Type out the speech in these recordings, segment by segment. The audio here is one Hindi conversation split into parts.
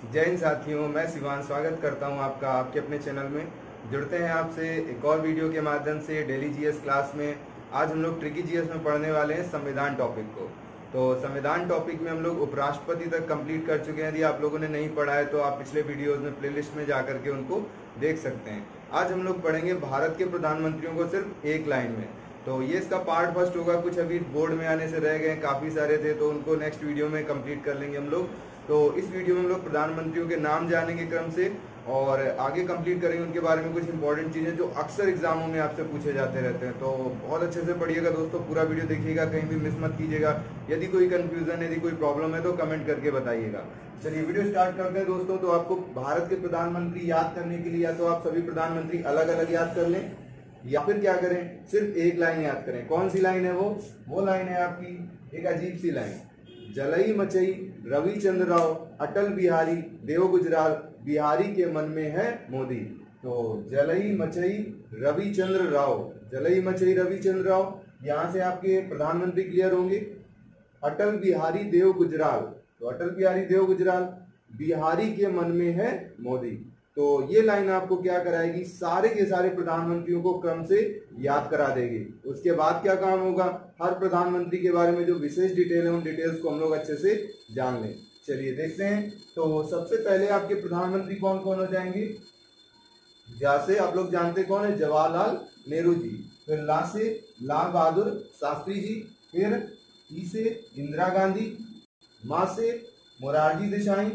जय हिंद साथियों, मैं शिवान स्वागत करता हूं आपका आपके अपने चैनल में। जुड़ते हैं आपसे एक और वीडियो के माध्यम से डेली जीएस क्लास में। आज हम लोग ट्रिकी जीएस में पढ़ने वाले हैं संविधान टॉपिक को। तो संविधान टॉपिक में हम लोग उपराष्ट्रपति तक कंप्लीट कर चुके हैं। यदि आप लोगों ने नहीं पढ़ा है तो आप पिछले वीडियोज में प्लेलिस्ट में जा करके उनको देख सकते हैं। आज हम लोग पढ़ेंगे भारत के प्रधानमंत्रियों को सिर्फ एक लाइन में। तो ये इसका पार्ट फर्स्ट होगा। कुछ अभी बोर्ड में आने से रह गए, काफ़ी सारे थे, तो उनको नेक्स्ट वीडियो में कंप्लीट कर लेंगे हम लोग। तो इस वीडियो में हम लोग प्रधानमंत्रियों के नाम जानेंगे क्रम से, और आगे कंप्लीट करेंगे उनके बारे में कुछ इंपॉर्टेंट चीज़ें जो अक्सर एग्जामों में आपसे पूछे जाते रहते हैं। तो बहुत अच्छे से पढ़िएगा दोस्तों, पूरा वीडियो देखिएगा, कहीं भी मिस मत कीजिएगा। यदि कोई कंफ्यूजन, यदि कोई प्रॉब्लम है तो कमेंट करके बताइएगा। चलिए वीडियो स्टार्ट करते हैं दोस्तों। तो आपको भारत के प्रधानमंत्री याद करने के लिए या तो आप सभी प्रधानमंत्री अलग अलग याद कर लें, या फिर क्या करें, सिर्फ एक लाइन याद करें। कौन सी लाइन है वो लाइन है आपकी एक अजीब सी लाइन, जलई मचई रविचंद्र राव अटल बिहारी देव गुजराल बिहारी के मन में है मोदी। तो जलई मचई रविचंद्र राव, जलई मचई रविचंद्र राव, यहाँ से आपके प्रधानमंत्री क्लियर होंगे। अटल बिहारी देव गुजराल, तो अटल बिहारी देव गुजराल बिहारी के मन में है मोदी। तो ये लाइन आपको क्या कराएगी, सारे के सारे प्रधानमंत्रियों को क्रम से याद करा देगी। उसके बाद क्या काम होगा, हर प्रधानमंत्री के बारे में जो विशेष डिटेल है उन डिटेल्स को हम लोग अच्छे से जान लें। चलिए देखते हैं। तो सबसे पहले आपके प्रधानमंत्री कौन कौन हो जाएंगे। जैसे आप लोग जानते कौन है, जवाहरलाल नेहरू जी। फिर ला से लाल बहादुर शास्त्री जी। फिर ई से इंदिरा गांधी। माँ से मोरारजी देसाई।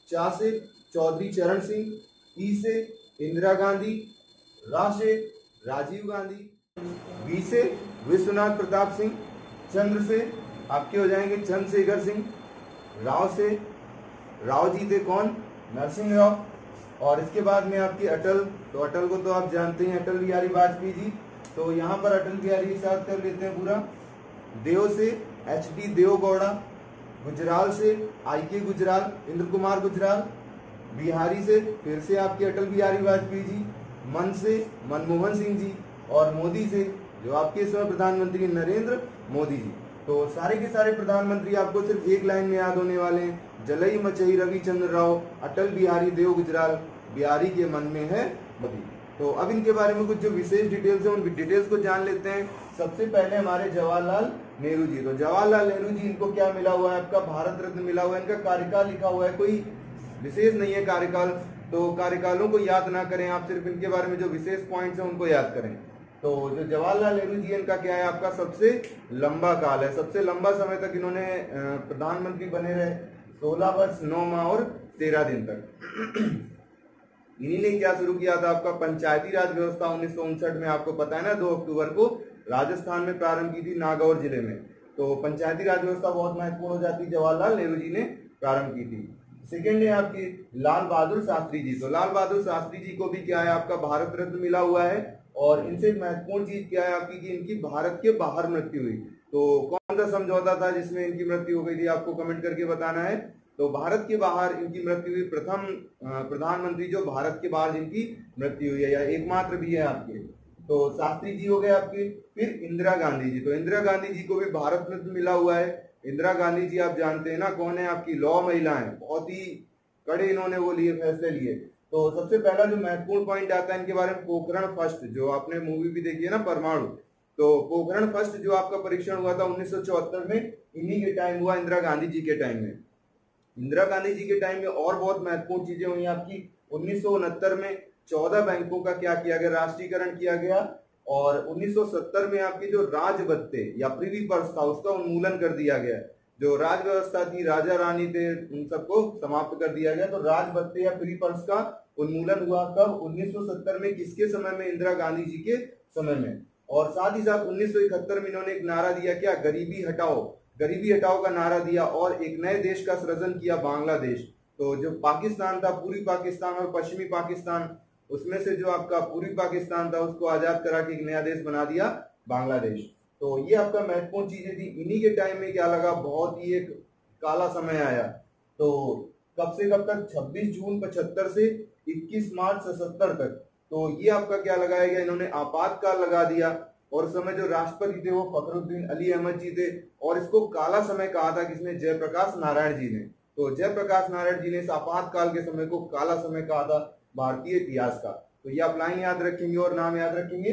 चा से चौधरी चरण सिंह। ई से इंदिरा गांधी। रा से राजीव गांधी। बी से विश्वनाथ प्रताप सिंह। चंद्र से आपके हो जाएंगे चंद्रशेखर सिंह। राव से राव जी थे कौन, नरसिंह राव। और इसके बाद में आपकी अटल, तो अटल को तो आप जानते हैं, अटल बिहारी वाजपेयी जी। तो यहाँ पर अटल बिहारी के साथ कर लेते हैं पूरा। देव से एच.डी. देवगौड़ा। गुजराल से आई.के. गुजराल, इंद्र कुमार गुजराल। बिहारी से फिर से आपके अटल बिहारी वाजपेयी जी। मन से मनमोहन सिंह जी। और मोदी से जो आपके इस समय प्रधानमंत्री नरेंद्र मोदी जी। तो सारे के सारे प्रधानमंत्री आपको सिर्फ एक लाइन में याद होने वाले हैं, जलई मचई रविचंद्र राव अटल बिहारी देव गुजराल बिहारी के मन में है मोदी। तो अब इनके बारे में कुछ जो विशेष डिटेल्स हैं उन डिटेल्स को जान लेते हैं। सबसे पहले हमारे जवाहरलाल नेहरू जी। तो जवाहरलाल नेहरू जी, इनको क्या मिला हुआ है, आपका भारत रत्न मिला हुआ है। इनका कार्यकाल लिखा हुआ है, कोई विशेष नहीं है कार्यकाल, तो कार्यकालों को याद ना करें आप, सिर्फ इनके बारे में जो विशेष पॉइंट्स हैं उनको याद करें। तो जो जवाहरलाल नेहरू जी, इनका क्या है, आपका सबसे लंबा काल है, सबसे लंबा समय तक इन्होंने प्रधानमंत्री बने रहे, 16 वर्ष 9 माह और 13 दिन तक। इन्हीं ने क्या शुरू किया था, आपका पंचायती राज व्यवस्था 1959 में, आपको पता है ना, 2 अक्टूबर को राजस्थान में प्रारंभ की थी, नागौर जिले में। तो पंचायती राज व्यवस्था बहुत महत्वपूर्ण हो जाती, जवाहरलाल नेहरू जी ने प्रारंभ की थी। सेकेंड है आपकी लाल बहादुर शास्त्री जी। तो लाल बहादुर शास्त्री जी को भी क्या है, आपका भारत रत्न मिला हुआ है। और इनसे महत्वपूर्ण चीज क्या है आपकी, कि इनकी भारत के बाहर मृत्यु हुई। तो कौन सा समझौता था जिसमें इनकी मृत्यु हो गई थी, आपको कमेंट करके बताना है। तो भारत के बाहर इनकी मृत्यु हुई, प्रथम प्रधानमंत्री जो भारत के बाहर जिनकी मृत्यु हुई है, या एकमात्र भी है आपके। तो शास्त्री जी हो गए आपके। फिर इंदिरा गांधी जी। तो इंदिरा गांधी जी को भी भारत रत्न मिला हुआ है। इंदिरा गांधी जी आप जानते हैं ना कौन है, आपकी लॉ महिला है, बहुत ही कड़े इन्होंने वो लिए फैसले लिए। तो सबसे पहला जो महत्वपूर्ण पॉइंट आता है इनके बारे में, पोखरण फर्स्ट, जो आपने मूवी भी देखी है ना, परमाणु। तो पोखरण फर्स्ट जो आपका परीक्षण हुआ था 1974 में, इन्हीं के टाइम हुआ, इंदिरा गांधी जी के टाइम में। इंदिरा गांधी जी के टाइम में और बहुत महत्वपूर्ण चीजें हुई आपकी। 1969 में 14 बैंकों का क्या किया गया, राष्ट्रीयकरण किया गया। और 1970 में आपकी जो राजभत्ते या प्रिवी पर्स था उसका उन्मूलन कर दिया गया। जो राज व्यवस्था थी, राजा रानी थे, उन सबको समाप्त कर दिया गया। तो राजभत्ते या प्रिवी पर्स का उन्मूलन हुआ कब, 1970 में। किसके समय में, इंदिरा गांधी जी के समय में। और साथ ही साथ 1971 में इन्होंने एक नारा दिया, क्या, गरीबी हटाओ, गरीबी हटाओ का नारा दिया, और एक नए देश का सृजन किया, बांग्लादेश। तो जो पाकिस्तान था, पूर्वी पाकिस्तान और पश्चिमी पाकिस्तान, उसमें से जो आपका पूर्वी पाकिस्तान था उसको आजाद करा के एक नया देश बना दिया, बांग्लादेश। तो ये आपका महत्वपूर्ण चीजें थी। इन्हीं के टाइम में क्या लगा, बहुत ही एक काला समय आया। तो कब से कब तक, 26 जून 75 से 21 मार्च 77 तक। तो ये आपका क्या लगाया गया, इन्होंने आपातकाल लगा दिया। और उस समय जो राष्ट्रपति थे वो फखरुद्दीन अली अहमद जी थे। और इसको काला समय कहा था किसने, जयप्रकाश नारायण जी ने। तो जयप्रकाश नारायण जी ने इस आपातकाल के समय को काला समय कहा था भारतीय इतिहास का। तो ये आप लाइन याद रखेंगे और नाम याद रखेंगे।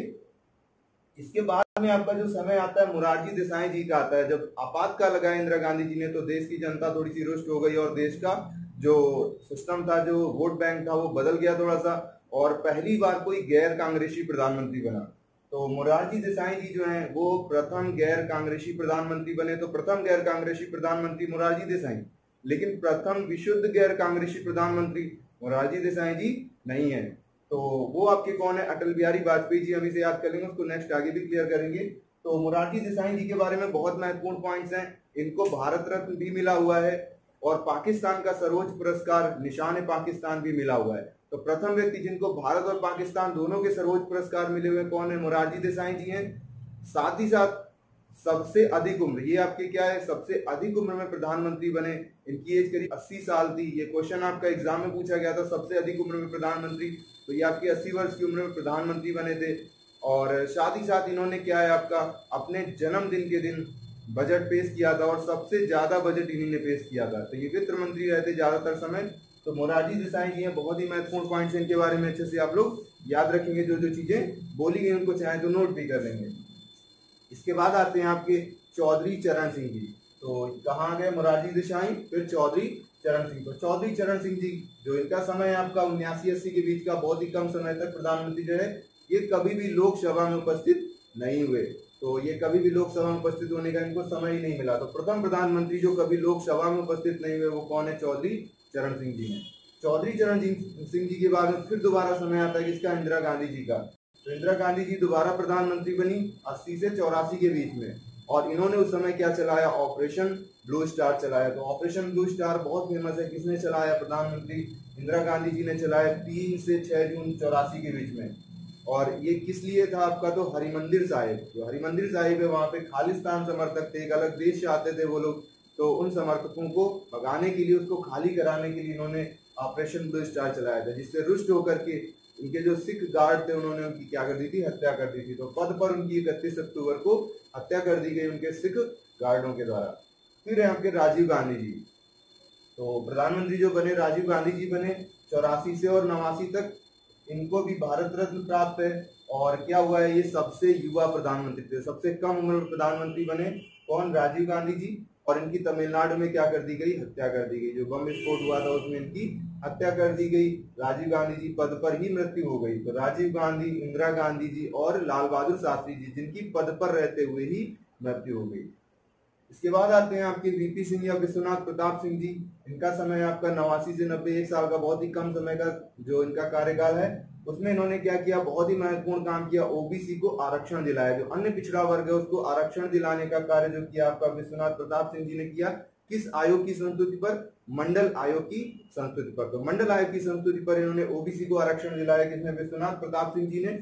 इसके बाद में आपका जो समय आता है मोरारजी देसाई जी का आता है। जब आपातकाल लगाया इंदिरा गांधी जी ने तो देश की जनता थोड़ी सी रुष्ट हो गई और देश का जो सिस्टम था, जो वोट बैंक था, वो बदल गया थोड़ा सा, और पहली बार कोई गैर कांग्रेसी प्रधानमंत्री बना। तो मोरारजी देसाई जी जो हैं वो प्रथम गैर कांग्रेसी प्रधानमंत्री बने। तो प्रथम गैर कांग्रेसी प्रधानमंत्री मोरारजी देसाई, लेकिन प्रथम विशुद्ध गैर कांग्रेसी प्रधानमंत्री मोरारजी देसाई जी नहीं है। तो वो आपके कौन है? अटल बिहारी वाजपेयी जी। हम इसे याद कर लेंगे, उसको नेक्स्ट आगे भी क्लियर करेंगे। तो मोरारजी देसाई जी के बारे में बहुत महत्वपूर्ण पॉइंट्स हैं। इनको भारत रत्न भी मिला हुआ है और पाकिस्तान का सर्वोच्च पुरस्कार निशान-ए-पाकिस्तान भी मिला हुआ है। तो प्रथम व्यक्ति जिनको भारत और पाकिस्तान दोनों के सर्वोच्च पुरस्कार मिले हुए कौन है? मोरारजी देसाई जी हैं। साथ ही साथ सबसे अधिक उम्र, ये आपके क्या है, सबसे अधिक उम्र में प्रधानमंत्री बने। इनकी एज करीब 80 साल थी। ये क्वेश्चन आपका एग्जाम में पूछा गया था, सबसे अधिक उम्र में प्रधानमंत्री। तो ये आपके 80 वर्ष की उम्र में प्रधानमंत्री बने थे। और साथ ही साथ इन्होंने क्या है आपका अपने जन्मदिन के दिन बजट पेश किया था और सबसे ज्यादा बजट इन्हीं ने पेश किया था। तो ये वित्त मंत्री रहे थे ज्यादातर समय। तो मोरारजी देसाई जी हैं, बहुत ही महत्वपूर्ण पॉइंट्स हैं, इनके बारे में अच्छे से आप लोग याद रखेंगे। जो जो चीजें बोली गई उनको चाहे तो नोट भी कर लेंगे। इसके बाद आते हैं आपके चौधरी चरण सिंह जी। तो कहाँ गए? मोरारजी देसाई, फिर चौधरी चरण सिंह। तो चौधरी चरण सिंह जी जो इनका समय है आपका 79-80 के बीच का, बहुत ही कम समय तक प्रधानमंत्री जो है, ये कभी भी लोकसभा में उपस्थित नहीं हुए। तो ये कभी भी लोकसभा में उपस्थित होने का इनको समय ही नहीं मिला। तो प्रथम प्रधानमंत्री जो कभी लोकसभा में उपस्थित नहीं हुए वो कौन है? चौधरी चरण सिंह जी हैं। चौधरी चरण सिंह जी के बाद में फिर दोबारा समय आता है किसका? इंदिरा गांधी जी का। तो इंदिरा गांधी जी दोबारा प्रधानमंत्री बनी 80 से 84 के बीच में, और इन्होंने उस समय क्या चलाया? ऑपरेशन ब्लू स्टार चलाया। तो ऑपरेशन ब्लू स्टार बहुत फेमस है। किसने चलाया? प्रधानमंत्री इंदिरा गांधी जी ने चलाया 3 से 6 जून 84 के बीच में। और ये किस लिए था आपका? तो हरिमंदिर साहिब, जो हरिमंदिर साहिब है वहां पे खालिस्तान समर्थक थे, एक अलग देश चाहते थे वो लोग। तो उन समर्थकों को भगाने के लिए, उसको खाली कराने के लिए इन्होंने ऑपरेशन ब्लू स्टार चलाया था, जिससे रुष्ट होकर के इनके जो सिख गार्ड थे उन्होंने उनकी क्या कर दी थी? हत्या कर दी थी। तो पद पर उनकी 31 अक्टूबर को हत्या कर दी गई उनके सिख गार्डों के द्वारा। फिर है आपके राजीव गांधी जी। तो प्रधानमंत्री जो बने राजीव गांधी जी बने 84 से और 89 तक, इनको भी भारत रत्न प्राप्त है। और क्या हुआ है? ये सबसे युवा प्रधानमंत्री थे, सबसे कम उम्र में प्रधानमंत्री बने कौन? राजीव गांधी जी। और इनकी तमिलनाडु में क्या कर दी गई? हत्या कर दी गई। जो बम विस्फोट हुआ था उसमें इनकी हत्या कर दी गई। राजीव गांधी जी पद पर ही मृत्यु हो गई। तो राजीव गांधी, इंदिरा गांधी जी और लाल बहादुर शास्त्री जी, जिनकी पद पर रहते हुए ही मृत्यु हो गई। इसके बाद आते हैं आपके वीपी सिंह या विश्वनाथ प्रताप सिंह जी। इनका समय आपका 89 से 90, 1 साल का, बहुत ही कम समय का जो इनका कार्यकाल है। उसमें इन्होंने क्या किया? बहुत ही महत्वपूर्ण काम किया। ओबीसी को आरक्षण दिलाया। जो अन्य पिछड़ा वर्ग है उसको आरक्षण दिलाने का कार्य जो किया आपका विश्वनाथ प्रताप सिंह जी ने किया। किस आयोग की संस्तुति पर? मंडल आयोग की संस्तुति पर। तो मंडल आयोग की संस्तुति पर इन्होंने ओबीसी को आरक्षण दिलाया। किसने? विश्वनाथ प्रताप सिंह जी ने।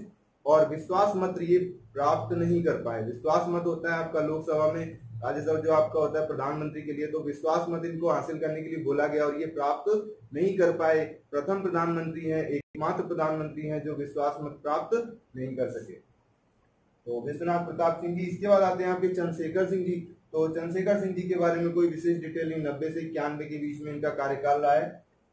और विश्वास मत ये प्राप्त नहीं कर पाए। विश्वास मत होता है आपका लोकसभा में, राज्यसभा जो आपका होता है प्रधानमंत्री के लिए। तो विश्वास मत इनको हासिल करने के लिए बोला गया और ये प्राप्त नहीं कर पाए। प्रथम प्रधानमंत्री हैं, एकमात्र प्रधानमंत्री हैं जो विश्वास मत प्राप्त नहीं कर सके। तो विश्वनाथ प्रताप सिंह जी। इसके बाद आते हैं आपके चंद्रशेखर सिंह जी। तो चंद्रशेखर सिंह जी के बारे में कोई विशेष डिटेल 90 से 91 के बीच में इनका कार्यकाल रहा है।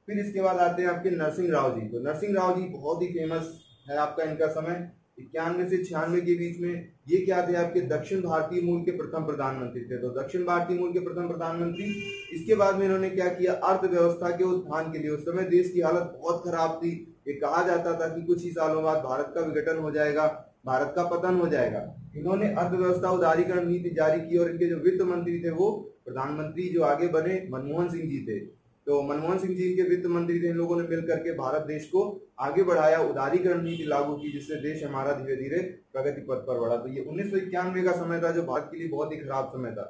फिर इसके बाद आते हैं आपके नरसिंह राव जी। तो नरसिंह राव जी बहुत ही फेमस है आपका इनका समय 91 से 96 के बीच में। ये क्या थे? आपके दक्षिण भारतीय मूल के प्रथम प्रधानमंत्री थे। तो दक्षिण भारतीय मूल के प्रथम प्रधानमंत्री। इसके बाद में इन्होंने क्या किया? अर्थव्यवस्था के उत्थान के लिए, उस समय देश की हालत बहुत खराब थी। ये कहा जाता था कि कुछ ही सालों बाद भारत का विघटन हो जाएगा, भारत का पतन हो जाएगा। इन्होंने अर्थव्यवस्था उदारीकरण नीति जारी की और इनके जो वित्त मंत्री थे वो प्रधानमंत्री जो आगे बने मनमोहन सिंह जी थे। तो मनमोहन सिंह जी के वित्त मंत्री थे। इन लोगों ने मिलकर के भारत देश को आगे बढ़ाया, उदारीकरण नीति लागू की, जिससे देश हमारा धीरे धीरे प्रगति पथ पर बढ़ा। तो ये 1991 का समय था जो भारत के लिए बहुत ही खराब समय था।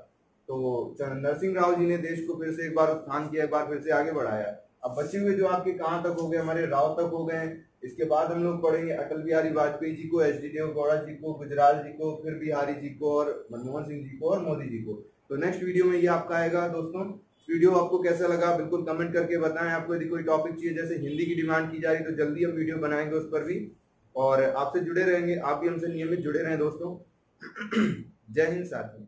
तो नरसिंह राव जी ने देश को फिर से एक बार उत्थान किया, एक बार फिर से आगे बढ़ाया। अब बचे हुए जो आपके कहाँ तक हो गए? हमारे राव तक हो गए। इसके बाद हम लोग पढ़ेंगे अटल बिहारी वाजपेयी जी को, एच डी देवेगौड़ा जी को, गुजराल जी को, फिर बिहारी जी को, और मनमोहन सिंह जी को, और मोदी जी को। तो नेक्स्ट वीडियो में ये आपका आएगा दोस्तों। वीडियो आपको कैसा लगा बिल्कुल कमेंट करके बताएं। आपको यदि कोई टॉपिक चाहिए, जैसे हिंदी की डिमांड की जा रही, तो जल्दी हम वीडियो बनाएंगे उस पर भी, और आपसे जुड़े रहेंगे। आप भी हमसे नियमित जुड़े रहें दोस्तों। जय हिंद साथियों।